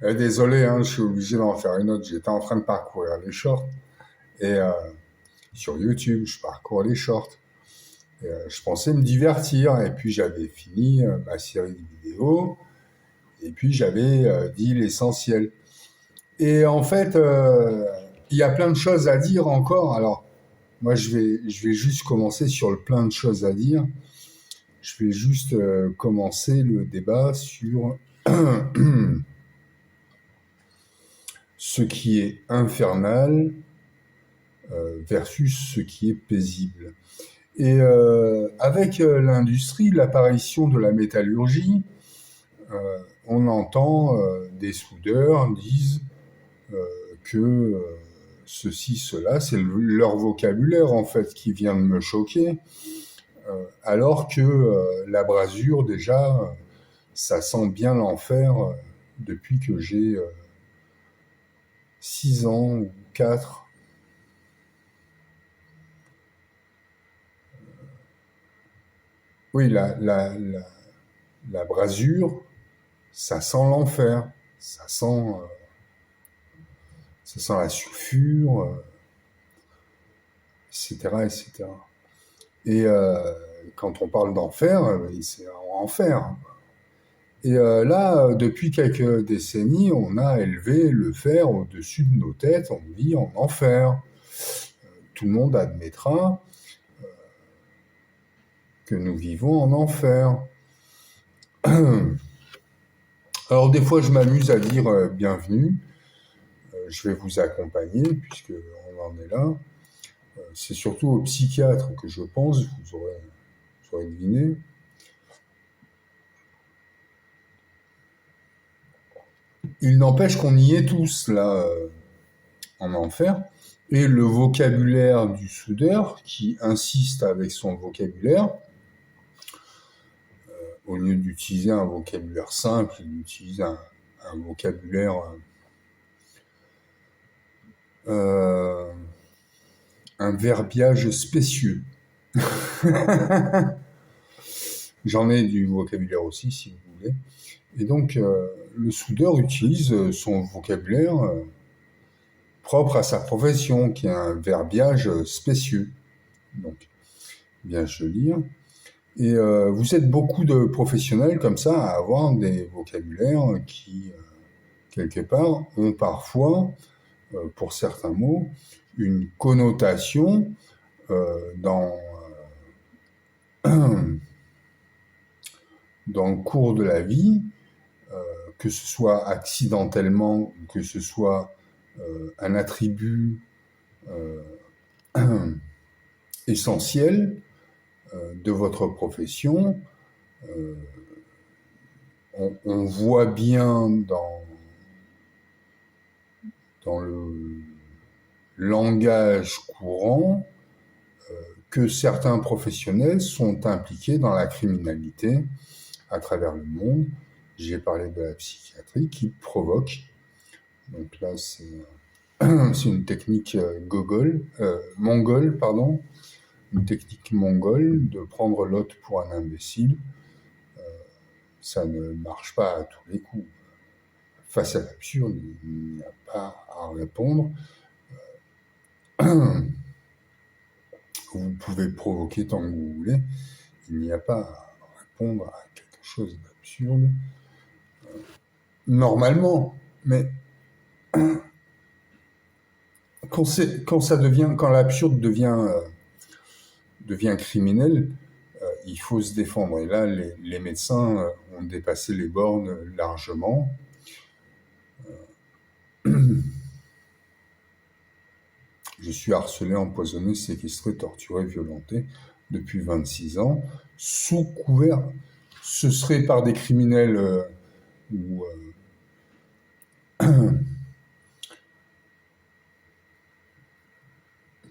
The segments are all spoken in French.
Désolé, hein, je suis obligé d'en faire une autre. J'étais en train de parcourir les shorts et sur YouTube, je parcours les shorts. Et, je pensais me divertir et puis j'avais fini ma série de vidéos et puis j'avais dit l'essentiel. Et en fait, il y a plein de choses à dire encore. Alors, moi, je vais juste commencer sur le plein de choses à dire. Je vais juste commencer le débat sur ce qui est infernal versus ce qui est paisible. Et avec l'industrie, l'apparition de la métallurgie, on entend des soudeurs disent que ceci, cela, c'est leur vocabulaire en fait qui vient de me choquer, alors que la brasure déjà, ça sent bien l'enfer depuis que j'ai 6 ans ou 4. Oui, la brasure, ça sent l'enfer, ça sent la sulfure, etc., etc. Et quand on parle d'enfer, c'est en enfer. Et là, depuis quelques décennies, on a élevé le fer au-dessus de nos têtes, on vit en enfer. Tout le monde admettra que nous vivons en enfer. Alors des fois, je m'amuse à dire bienvenue. Je vais vous accompagner puisque on en est là. C'est surtout aux psychiatres que je pense, vous aurez deviné. Il n'empêche qu'on y est tous là en enfer. Et le vocabulaire du soudeur qui insiste avec son vocabulaire, au lieu d'utiliser un vocabulaire simple, il utilise un vocabulaire un verbiage spécieux. J'en ai du vocabulaire aussi, si vous voulez. Et donc, le soudeur utilise son vocabulaire propre à sa profession, qui est un verbiage spécieux. Donc, bien je le lire. Et vous êtes beaucoup de professionnels comme ça à avoir des vocabulaires qui, quelque part, ont parfois, pour certains mots, une connotation dans le cours de la vie, que ce soit accidentellement ou que ce soit un attribut essentiel de votre profession. On voit bien dans le langage courant que certains professionnels sont impliqués dans la criminalité à travers le monde. J'ai parlé de la psychiatrie qui provoque. Donc là, c'est une technique mongole, pardon, une technique mongole de prendre l'autre pour un imbécile. Ça ne marche pas à tous les coups. Face à l'absurde, il n'y a pas à répondre. Vous pouvez provoquer tant que vous voulez. Il n'y a pas à répondre à quelque chose d'absurde. Normalement, mais quand l'absurde devient criminel, il faut se défendre. Et là, les médecins ont dépassé les bornes largement. Je suis harcelé, empoisonné, séquestré, torturé, violenté depuis 26 ans, sous couvert. Ce serait par des criminels ou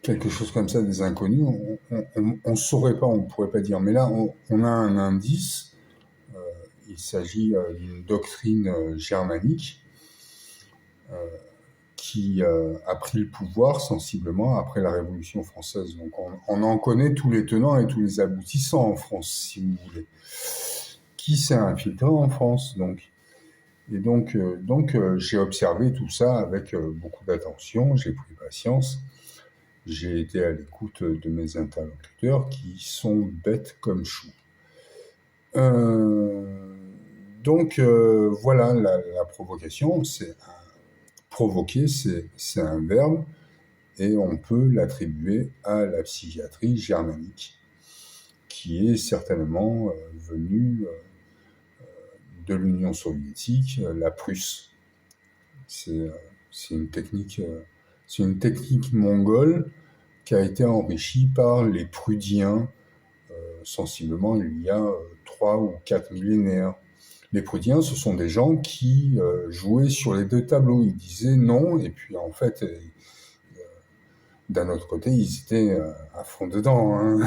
quelque chose comme ça, des inconnus. On ne saurait pas, on ne pourrait pas dire. Mais là, on a un indice. Il s'agit d'une doctrine germanique qui a pris le pouvoir sensiblement après la Révolution française. Donc on en connaît tous les tenants et tous les aboutissants en France, si vous voulez. Qui s'est infiltré en France, donc. Et j'ai observé tout ça avec beaucoup d'attention, j'ai pris patience, j'ai été à l'écoute de mes interlocuteurs qui sont bêtes comme choux. Euh, voilà, la provocation, provoquer, c'est un verbe et on peut l'attribuer à la psychiatrie germanique, qui est certainement venue de l'Union soviétique, la Prusse. C'est euh, c'est une technique mongole qui a été enrichie par les Prudiens, sensiblement il y a 3 ou 4 millénaires. Les Prudiens, ce sont des gens qui jouaient sur les deux tableaux. Ils disaient non, et puis en fait, d'un autre côté, ils étaient à fond dedans, hein.